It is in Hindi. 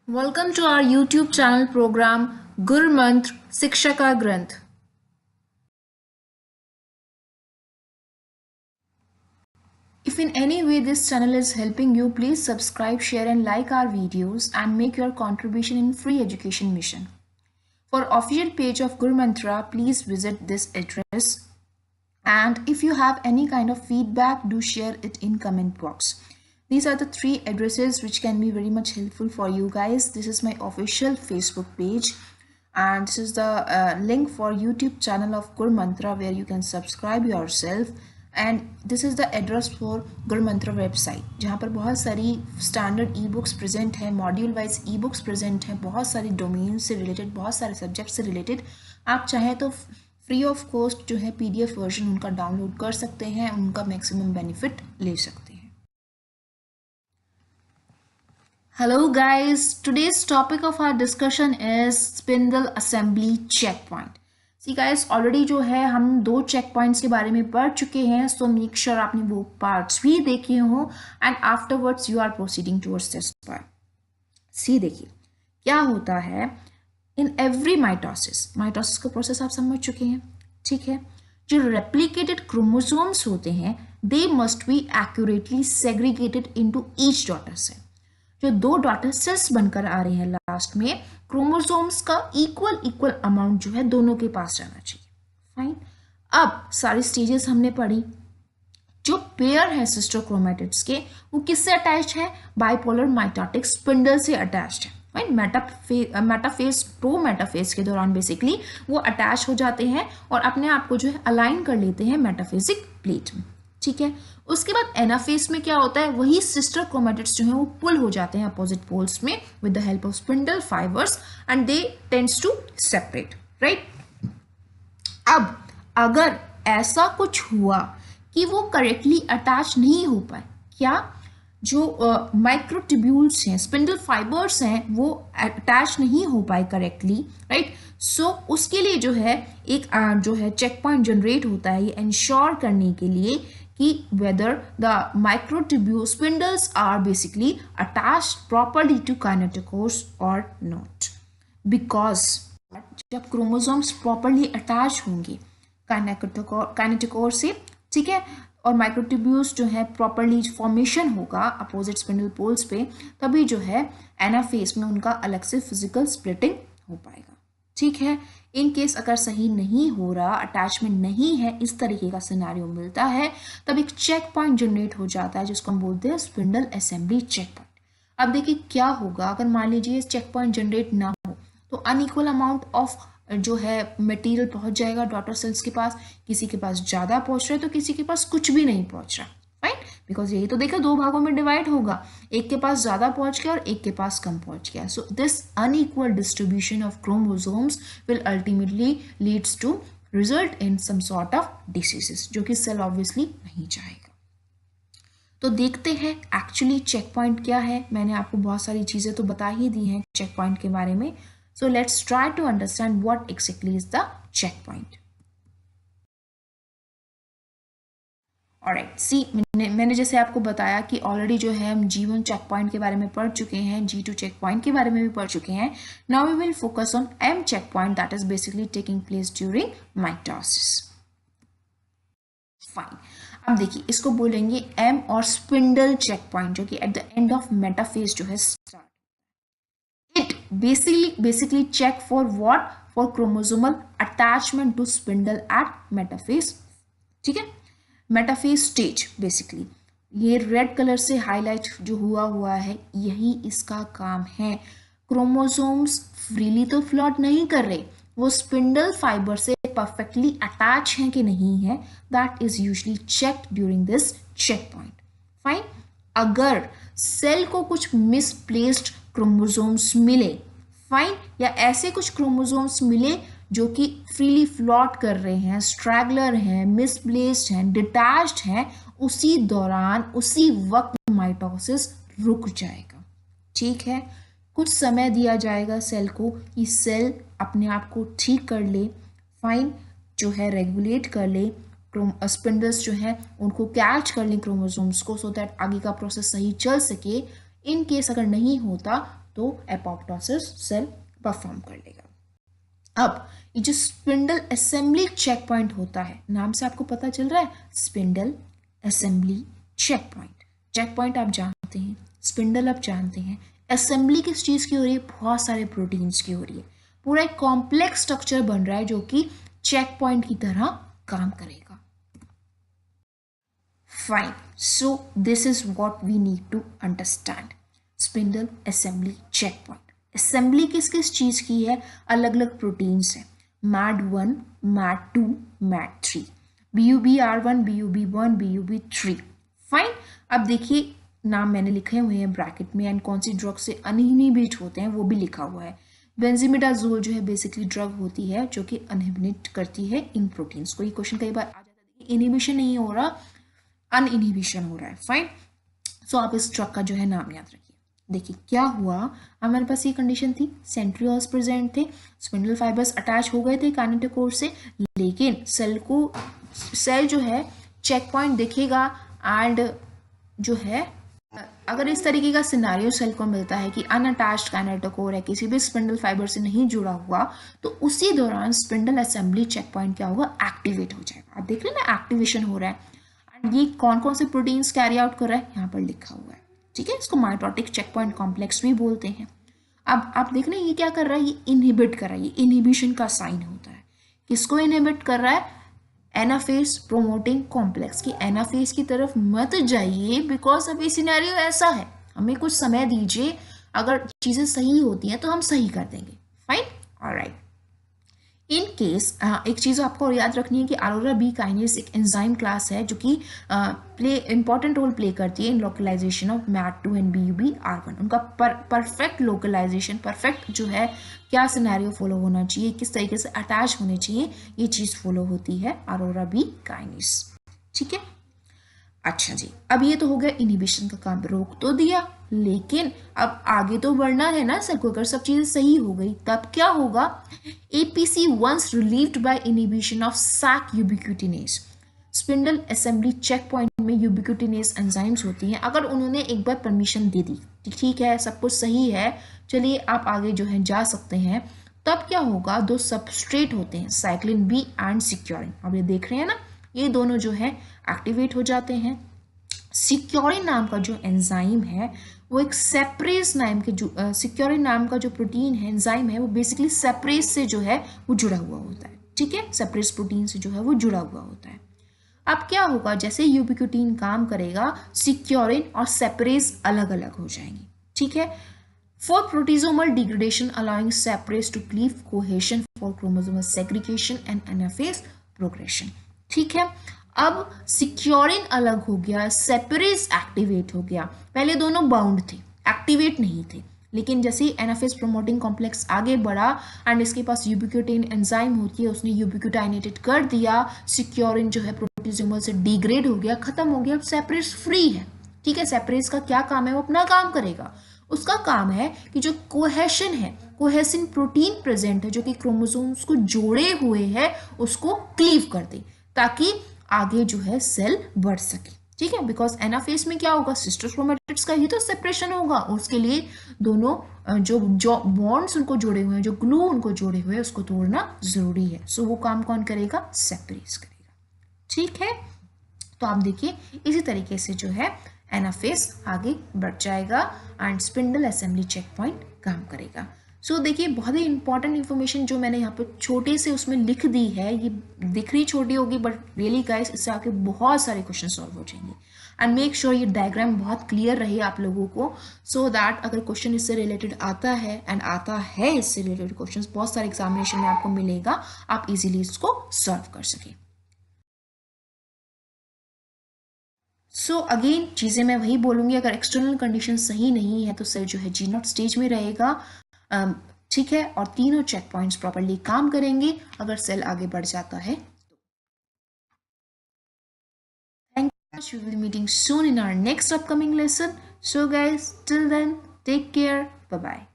Welcome to our YouTube channel program GurMantra शिक्षा का ग्रंथ. If in any way this channel is helping you, please subscribe, share and like our videos and make your contribution in free education mission. For official page of GurMantra, please visit this address. And if you have any kind of feedback, do share it in comment box. These are the 3 addresses which can be very much helpful for you guys. This is my official Facebook page and this is the link for YouTube channel of GurMantra where you can subscribe yourself, and this is the address for GurMantra website जहाँ पर बहुत सारी स्टैंडर्ड ई बुक्स प्रेजेंट हैं, module wise e books present हैं, बहुत सारी डोमेन से रिलेटेड, बहुत सारे सब्जेक्ट से रिलेटेड. आप चाहें तो फ्री ऑफ कॉस्ट जो है पीडीएफ वर्जन उनका डाउनलोड कर सकते हैं, उनका मैक्सिमम बेनिफिट ले सकते हैं. Hello guys, today's topic of our discussion is Spindle assembly checkpoint. See guys, already जो है हम 2 check points के बारे में पढ़ चुके हैं, so make sure आपने वो parts भी देखे हो and afterwards you are proceeding towards this part. See देखिए क्या होता है in every mitosis का प्रोसेस आप समझ चुके हैं, ठीक है. जो replicated chromosomes होते हैं they must be accurately segregated into each daughter cell. जो 2 डॉटर सेल्स बनकर आ रहे हैं लास्ट में, क्रोमोसोम्स का इक्वल अमाउंट जो है दोनों के पास रहना चाहिए. फाइन. अब सारी स्टेजेस हमने पढ़ी. जो पेयर है सिस्टर क्रोमेटिड्स के वो किससे अटैच्ड है? बाइपोलर माइटोटिक स्पिंडल से अटैच्ड है. फाइन. मेटाफेज प्रोमेटाफेज के दौरान बेसिकली वो अटैच हो जाते हैं और अपने आप को जो है अलाइन कर लेते हैं मेटाफेजिक प्लेट में, ठीक है. उसके बाद एनाफेज में क्या होता है, वही सिस्टर क्रोमेटिड्स जो है वो पुल हो जाते हैं अपोजिट पोल्स में with the help of spindle fibres and they tends to separate, right. अब अगर ऐसा कुछ हुआ कि वो करेक्टली अटैच नहीं हो पाए, क्या जो माइक्रोट्यूब्यूल्स हैं, स्पिंडल फाइबर्स हैं, वो अटैच नहीं हो पाए करेक्टली, राइट. सो उसके लिए जो है एक जो है चेक पॉइंट जनरेट होता है ये इंश्योर करने के लिए कि whether the microtubule spindles are basically attached properly to kinetochores or not. Because जब क्रोमोसोम्स प्रॉपरली अटैच होंगे काइनेटोकोर से, ठीक है, और माइक्रोट्यूब्यूल्स जो है प्रॉपरली फॉर्मेशन होगा अपोजिट स्पिंडल पोल्स पे, तभी जो है एनाफेज में उनका अलग से फिजिकल स्प्लिटिंग हो पाएगा, ठीक है. इन केस अगर सही नहीं हो रहा, अटैचमेंट नहीं है, इस तरीके का सिनेरियो मिलता है, तब एक चेक पॉइंट जनरेट हो जाता है जिसको हम बोलते हैं स्पिंडल असेंबली चेक पॉइंट. अब देखिए क्या होगा अगर मान लीजिए चेक पॉइंट जनरेट ना हो तो अनइक्वल अमाउंट ऑफ जो है मटेरियल पहुंच जाएगा डॉटर सेल्स के पास. किसी के पास ज़्यादा पहुंच रहा है तो किसी के पास कुछ भी नहीं पहुंच रहा. राइट. बिकॉज यही तो देखा 2 भागों में डिवाइड होगा, एक के पास ज़्यादा पहुंच गया और एक के पास कम पहुंच गया. So this unequal distribution of chromosomes will ultimately leads to result in some sort of diseases, जो कि सेल ऑब्वियसली नहीं चाहेगा. तो देखते हैं एक्चुअली चेक पॉइंट क्या है. मैंने आपको बहुत सारी चीज़ें तो बता ही दी हैं चेक पॉइंट के बारे में. So let's try to understand what exactly is the checkpoint. Alright. See मैंने जैसे आपको बताया कि ऑलरेडी जो है हम G1 चेक पॉइंट के बारे में पढ़ चुके हैं, G2 चेक पॉइंट के बारे में भी पढ़ चुके हैं. Now we will focus on M check point that is basically taking place during mitosis. Fine. अब देखिए इसको बोलेंगे M और स्पिंडल चेक पॉइंट, जो कि at the end of metaphase जो है start. It basically check for what, for chromosomal attachment to spindle at metaphase, ठीक है. मेटाफेज स्टेज बेसिकली ये रेड कलर से हाईलाइट जो हुआ है यही इसका काम है. क्रोमोसोम्स फ्रीली तो फ्लॉट नहीं कर रहे, वो स्पिंडल फाइबर से परफेक्टली अटैच हैं कि नहीं है, that is usually checked during this check point. Fine. अगर सेल को कुछ मिसप्लेस्ड क्रोमोसोम्स मिले, फाइन, या ऐसे कुछ क्रोमोसोम्स मिले जो कि फ्रीली फ्लॉट कर रहे हैं, स्ट्रैगलर हैं, मिसप्लेस्ड हैं, डिटैच्ड हैं, उसी दौरान उसी वक्त माइटोसिस रुक जाएगा, ठीक है. कुछ समय दिया जाएगा सेल को कि सेल अपने आप को ठीक कर ले, फाइन, जो है रेगुलेट कर ले, स्पिंडल्स जो है उनको कैच कर लें क्रोमोसोम्स को, सो दैट आगे का प्रोसेस सही चल सके. इन केस अगर नहीं होता तो एपोप्टोसिस सेल परफॉर्म कर लेगा। अब ये जो स्पिंडल असेंबली चेक पॉइंट होता है, नाम से आपको पता चल रहा है, spindle assembly check point. Check point आप जानते हैं, स्पिंडल आप जानते हैं, असेंबली किस चीज़ की हो रही है, बहुत सारे प्रोटीन्स की हो रही है। पूरा एक कॉम्प्लेक्स स्ट्रक्चर बन रहा है जो कि चेक पॉइंट की तरह काम करेगा। Fine, so this is what we need to understand, spindle assembly check point. Assembly किस किस चीज़ की है, अलग अलग प्रोटीन्स हैं, MAD1, MAD2, MAD3, BUBR1, BUB1, BUB3। Fine, अब देखिए नाम मैंने लिखे हुए हैं ब्रैकेट में, एंड कौन सी ड्रग से अनइनहिबिट होते हैं वो भी लिखा हुआ है। बेंजीमिडाजोल जो है बेसिकली ड्रग होती है जो कि अनइनहिबिट करती है इन प्रोटीन्स को। ये क्वेश्चन कई बार आ जाता है, इनहिबिशन नहीं हो रहा, अनइनहिबिशन हो रहा है। फाइन, सो आप इस ड्रग का जो है नाम याद रखिए। देखिए क्या हुआ, हमारे पास ये कंडीशन थी, सेंट्रियोल्स प्रेजेंट थे, स्पिंडल फाइबर्स अटैच हो गए थे काइनेटोकोर से, लेकिन सेल जो है चेक पॉइंट देखेगा, एंड जो है अगर इस तरीके का सिनारियो सेल को मिलता है कि अनअटैच्ड काइनेटोकोर है, किसी भी स्पिंडल फाइबर से नहीं जुड़ा हुआ, तो उसी दौरान स्पिंडल असेंबली चेक पॉइंट क्या होगा, एक्टिवेट हो जाएगा। आप देख रहे हैं ना, एक्टिवेशन हो रहा है। एंड ये कौन कौन से प्रोटीन्स कैरी आउट कर रहा है, यहाँ पर लिखा हुआ है। ठीक है, इसको माइटोटिक चेक पॉइंट कॉम्प्लेक्स भी बोलते हैं। अब आप देख रहे हैं ये क्या कर रहा है, ये इनहिबिट कर रहा है, ये इनहिबिशन का साइन होता है। किसको इनहिबिट कर रहा है, एनाफेज प्रोमोटिंग कॉम्प्लेक्स की। एनाफेज की तरफ मत जाइए, बिकॉज अभी सिनेरियो ऐसा है, हमें कुछ समय दीजिए, अगर चीज़ें सही होती हैं तो हम सही कर देंगे। Fine, alright. इन केस एक चीज़ आपको और याद रखनी है कि अरोरा बी काइनेज एक एंजाइम क्लास है जो कि इंपॉर्टेंट रोल प्ले करती है इन localisation of MAD2 and BUBR1। उनका परफेक्ट लोकलाइजेशन, परफेक्ट जो है क्या सिनेरियो फॉलो होना चाहिए, किस तरीके से अटैच होने चाहिए, ये चीज़ फॉलो होती है अरोरा बी काइनेज। ठीक है, अच्छा जी, अब ये तो हो गया इनहिबिशन का काम, रोक तो दिया, लेकिन अब आगे तो बढ़ना है ना सर को। अगर सब चीजें सही हो गई तब क्या होगा, APC once relieved by inhibition of SAC ubiquitinase. Spindle assembly check point में यूबिक्यूटिनेज एंजाइम्स होती हैं, अगर उन्होंने एक बार परमिशन दे दी, ठीक है, सब कुछ सही है, चलिए आप आगे जो है जा सकते हैं, तब क्या होगा, दो सबस्ट्रेट होते हैं, साइक्लिन बी एंड सिक्योरिन, अब ये देख रहे हैं ना, ये दोनों जो है एक्टिवेट हो जाते हैं। सिक्योरिन नाम का जो एंजाइम है वो एक सेपरेस नाम के जो सिक्योरिन नाम का जो प्रोटीन है, एंजाइम है, वो बेसिकली सेपरेस से जो है वो जुड़ा हुआ होता है। ठीक है, सेपरेस प्रोटीन से जो है वो जुड़ा हुआ होता है। अब क्या होगा, जैसे यूबिक्यूटिन काम करेगा, सिक्योरिन और सेपरेस अलग अलग हो जाएंगे। ठीक है, for proteasomal degradation allowing separase to cleave cohesion for chromosomal segregation and anaphase progression. ठीक है, अब सिक्योरिन अलग हो गया, सेपरेस एक्टिवेट हो गया, पहले दोनों बाउंड थे, एक्टिवेट नहीं थे, लेकिन जैसे एनाफेज प्रोमोटिंग कॉम्प्लेक्स आगे बढ़ा एंड इसके पास यूबिक्यूटिन एंजाइम होती है, उसने यूबिक्यूटाइनेटेड कर दिया, सिक्योरिन जो है प्रोटीजोमल से डिग्रेड हो गया, खत्म हो गया, अब सेपरेस फ्री है। ठीक है, सेपरेस का क्या काम है, वो अपना काम करेगा। उसका काम है कि जो कोहेशन है, कोहेसिन प्रोटीन प्रेजेंट है जो कि क्रोमोसोम्स को जोड़े हुए है, उसको क्लीव कर दे, ताकि आगे जो है सेल बढ़ सके। ठीक है, बिकॉज एनाफेज में क्या होगा, सिस्टर क्रोमेटिड्स का ही तो सेपरेशन होगा, उसके लिए दोनों जो बॉन्ड्स उनको जोड़े हुए हैं, जो ग्लू उनको जोड़े हुए हैं, उसको तोड़ना जरूरी है। सो वो काम कौन करेगा, सेपरेस करेगा। ठीक है, तो आप देखिए इसी तरीके से जो है एनाफेज आगे बढ़ जाएगा and spindle assembly check point काम करेगा। सो देखिए बहुत ही इंपॉर्टेंट इन्फॉर्मेशन जो मैंने यहाँ पे छोटे से उसमें लिख दी है, ये दिख रही छोटी होगी बट रियली गाइस इससे आके बहुत सारे क्वेश्चन सॉल्व हो जाएंगे। एंड मेक श्योर ये डायग्राम बहुत क्लियर रहे आप लोगों को, सो दैट अगर क्वेश्चन इससे रिलेटेड आता है एंड आता है इससे रिलेटेड क्वेश्चन बहुत सारे एग्जामिनेशन में आपको मिलेगा, आप इजीली इसको सॉल्व कर सकें। सो अगेन चीज़ें मैं वही बोलूँगी, अगर एक्सटर्नल कंडीशन सही नहीं है तो सेल जो है G0 स्टेज में रहेगा। ठीक है, और तीनों चेक पॉइंट्स प्रॉपर्ली काम करेंगे अगर सेल आगे बढ़ जाता है। Thank you much. We will be meeting soon in our next upcoming lesson. So guys, till then, take care. Bye bye.